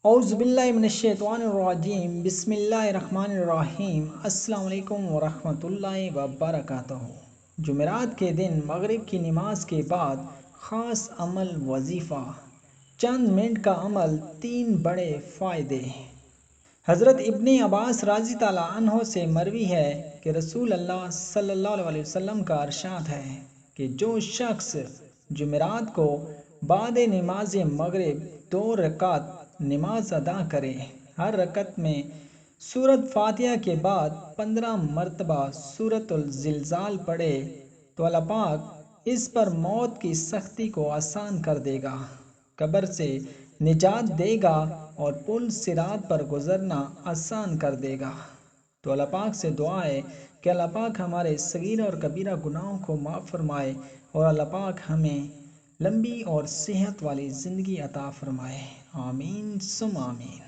اعوذ باللہ من الشیطان الرجیم بسم اللہ الرحمن الرحیم السلام علیکم ورحمۃ اللہ وبرکاتہ۔ جمعرات کے دن مغرب کی نماز کے بعد خاص عمل وظیفہ، چند منٹ کا عمل، 3 بڑے فائدے۔ حضرت ابن عباس رضی اللہ عنہ سے مروی ہے کہ رسول اللہ صلی اللہ علیہ وسلم کا ارشاد ہے کہ جو شخص جمعرات کو بعد نماز مغرب 2 رکعت نماز ادا کرے، ہر رکعت میں سورۃ فاتحہ کے بعد 15 مرتبہ سورۃ الزلزال پڑھے تو اللہ پاک اس پر موت کی سختی کو آسان کر دے گا، قبر سے نجات دے گا اور پل صراط پر گزرنا آسان کر دے گا۔ تو اللہ پاک سے دعا ہے کہ اللہ پاک ہمارے صغیرہ اور کبیرہ گناہوں کو معاف فرمائے اور اللہ پاک ہمیں لمبی اور صحت والی زندگی عطا فرمائے، آمین ثم آمین۔